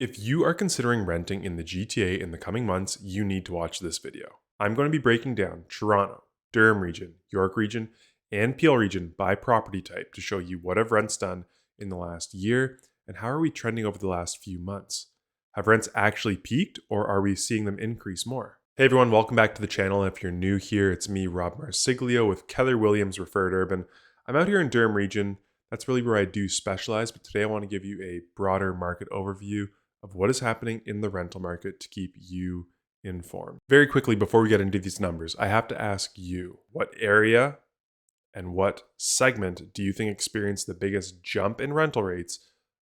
If you are considering renting in the GTA in the coming months, you need to watch this video. I'm going to be breaking down Toronto, Durham Region, York Region, and Peel Region by property type to show you what have rents done in the last year and how are we trending over the last few months. Have rents actually peaked or are we seeing them increase more? Hey everyone, welcome back to the channel. If you're new here, it's me, Rob Marsiglio with Keller Williams Referred Urban. I'm out here in Durham Region. That's really where I do specialize, but today I want to give you a broader market overview of what is happening in the rental market to keep you informed. Very quickly, before we get into these numbers, I have to ask you, what area and what segment do you think experienced the biggest jump in rental rates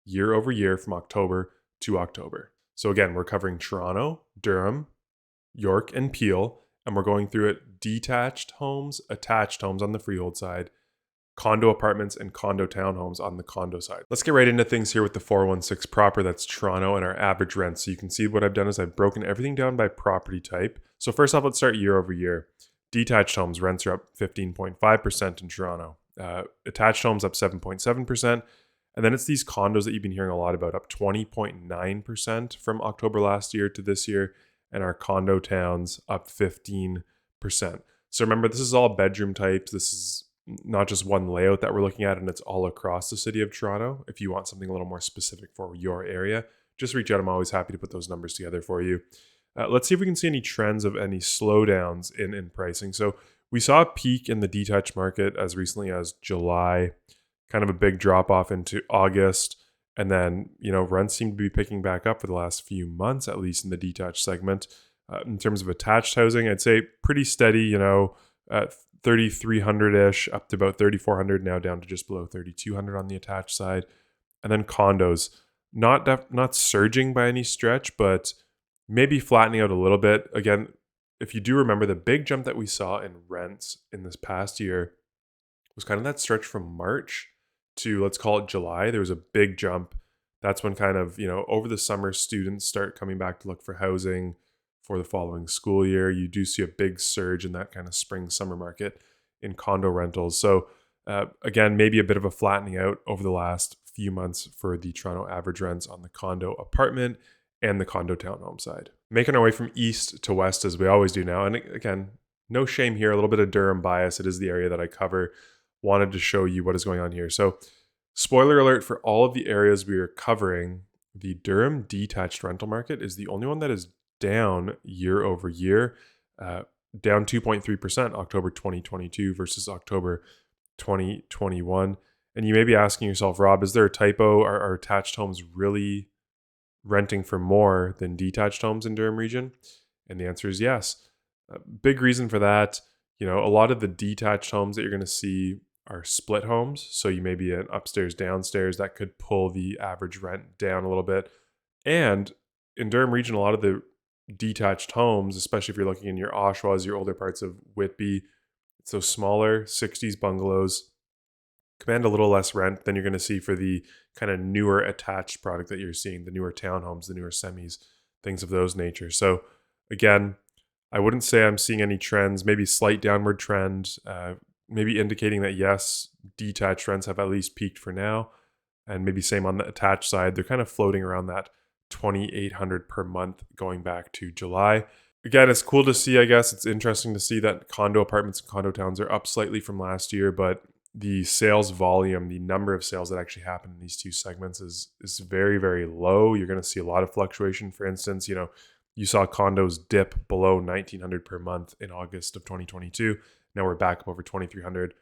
year over year from October to October? So again, we're covering Toronto, Durham, York, and Peel, and we're going through it detached homes, attached homes on the freehold side, condo apartments, and condo townhomes on the condo side. Let's get right into things here with the 416 proper. That's Toronto and our average rent. So you can see what I've done is I've broken everything down by property type. So first off, let's start year over year. Detached homes rents are up 15.5% in Toronto. Attached homes up 7.7%. And then it's these condos that you've been hearing a lot about, up 20.9% from October last year to this year. And our condo towns up 15%. So remember, this is all bedroom types. This is not just one layout that we're looking at, and it's all across the city of Toronto. If you want something a little more specific for your area, just reach out. I'm always happy to put those numbers together for you. Let's see if we can see any trends of any slowdowns in pricing. So we saw a peak in the detached market as recently as July, kind of a big drop off into August. And then, rents seem to be picking back up for the last few months, at least in the detached segment. In terms of attached housing, I'd say pretty steady, at 3,300-ish up to about 3,400, now down to just below 3,200 on the attached side. And then condos, not surging by any stretch, but maybe flattening out a little bit. Again, if you do remember, the big jump that we saw in rents in this past year was kind of that stretch from March to, let's call it, July. There was a big jump. That's when kind of, over the summer, students start coming back to look for housing for the following school year. You do see a big surge in that kind of spring summer market in condo rentals. So again, maybe a bit of a flattening out over the last few months for the Toronto average rents on the condo apartment and the condo townhome side. Making our way from east to west as we always do now. And again, no shame here, a little bit of Durham bias. It is the area that I cover. Wanted to show you what is going on here. So spoiler alert, for all of the areas we are covering, the Durham detached rental market is the only one that is down year over year, down 2.3% October 2022 versus October 2021. And you may be asking yourself, Rob, is there a typo? Are attached homes really renting for more than detached homes in Durham Region? And the answer is yes. A big reason for that, a lot of the detached homes that you're going to see are split homes. So you may be an upstairs, downstairs. That could pull the average rent down a little bit. And in Durham Region, a lot of the detached homes, especially if you're looking in your Oshawas, your older parts of Whitby, it's those smaller 60s bungalows, command a little less rent than you're going to see for the kind of newer attached product that you're seeing, the newer townhomes, the newer semis, things of those nature. So again, I wouldn't say I'm seeing any trends, maybe slight downward trend, maybe indicating that yes, detached rents have at least peaked for now. And maybe same on the attached side, they're kind of floating around that 2,800 per month going back to July. Again, it's cool to see, I guess. It's interesting to see that condo apartments and condo towns are up slightly from last year, but the sales volume, the number of sales that actually happen in these two segments is very, very low. You're going to see a lot of fluctuation. For instance, you saw condos dip below 1,900 per month in August of 2022. Now we're back up over 2,300.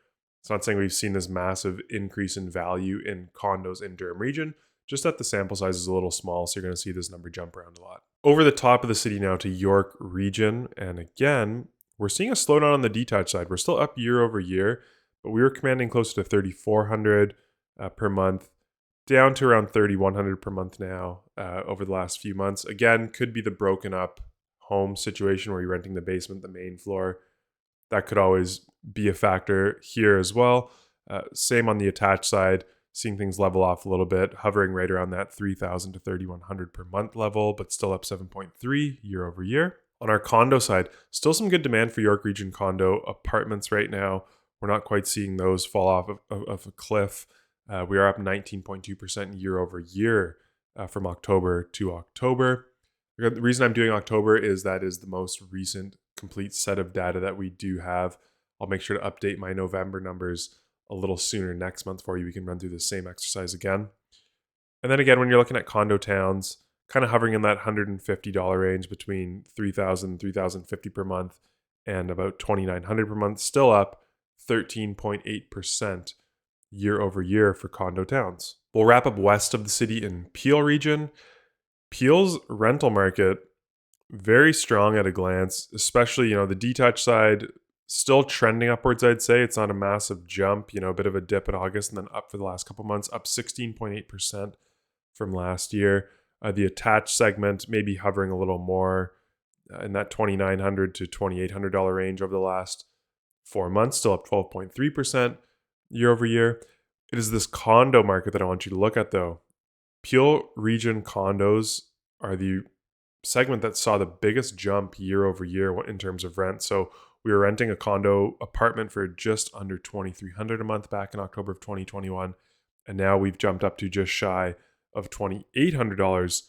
It's not saying we've seen this massive increase in value in condos in Durham Region, just that the sample size is a little small, so you're going to see this number jump around a lot. Over the top of the city now to York Region, and again, we're seeing a slowdown on the detached side. We're still up year over year, but we were commanding close to 3,400 per month, down to around 3,100 per month now over the last few months. Again, could be the broken up home situation where you're renting the basement, the main floor. That could always be a factor here as well. Same on the attached side, seeing things level off a little bit, hovering right around that 3,000 to 3,100 per month level, but still up 7.3 year over year. On our condo side, still some good demand for York Region condo apartments right now. We're not quite seeing those fall off of a cliff. We are up 19.2% year over year from October to October. The reason I'm doing October is that is the most recent complete set of data that we do have. I'll make sure to update my November numbers a little sooner next month for you. We can run through the same exercise again. And then again, when you're looking at condo towns, kind of hovering in that $150 range between $3,000 and $3,050 per month and about $2,900 per month, still up 13.8% year over year for condo towns. We'll wrap up west of the city in Peel region. Peel's rental market, very strong at a glance, especially, the detached side still trending upwards, I'd say. It's not a massive jump, a bit of a dip in August and then up for the last couple months, up 16.8% from last year. The attached segment maybe hovering a little more in that $2,900 to $2,800 range over the last 4 months, still up 12.3% year over year. It is this condo market that I want you to look at, though. Peel region condos are the segment that saw the biggest jump year over year in terms of rent. So we were renting a condo apartment for just under $2,300 a month back in October of 2021. And now we've jumped up to just shy of $2,800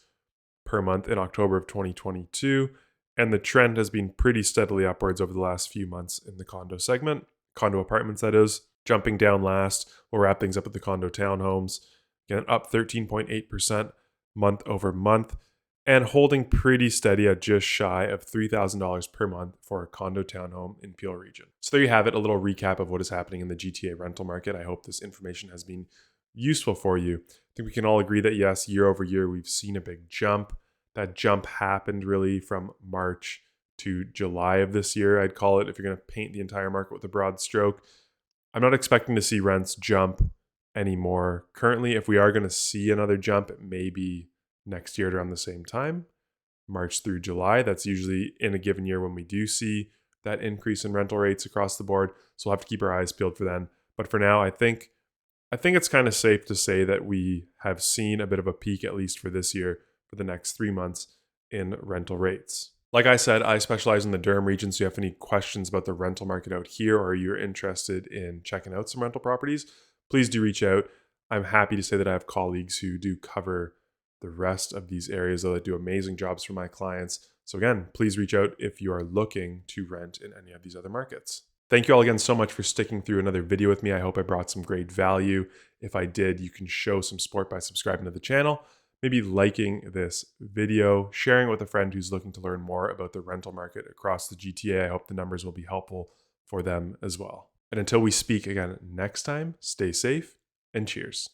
per month in October of 2022. And the trend has been pretty steadily upwards over the last few months in the condo segment. Condo apartments, that is. Jumping down last, we'll wrap things up with the condo townhomes. Again, up 13.8% month over month and holding pretty steady at just shy of $3,000 per month for a condo townhome in Peel region. So there you have it, a little recap of what is happening in the GTA rental market. I hope this information has been useful for you. I think we can all agree that yes, year over year, we've seen a big jump. That jump happened really from March to July of this year, I'd call it, if you're going to paint the entire market with a broad stroke. I'm not expecting to see rents jump anymore. Currently, if we are going to see another jump, it may be next year around the same time, March through July. That's usually in a given year when we do see that increase in rental rates across the board. So we'll have to keep our eyes peeled for then. But for now, I think it's kind of safe to say that we have seen a bit of a peak, at least for this year, for the next 3 months in rental rates. Like I said, I specialize in the Durham region, so if you have any questions about the rental market out here or you're interested in checking out some rental properties, please do reach out. I'm happy to say that I have colleagues who do cover the rest of these areas that do amazing jobs for my clients. So again, please reach out if you are looking to rent in any of these other markets. Thank you all again so much for sticking through another video with me. I hope I brought some great value. If I did, you can show some support by subscribing to the channel, maybe liking this video, sharing it with a friend who's looking to learn more about the rental market across the GTA. I hope the numbers will be helpful for them as well. And until we speak again next time, stay safe and cheers.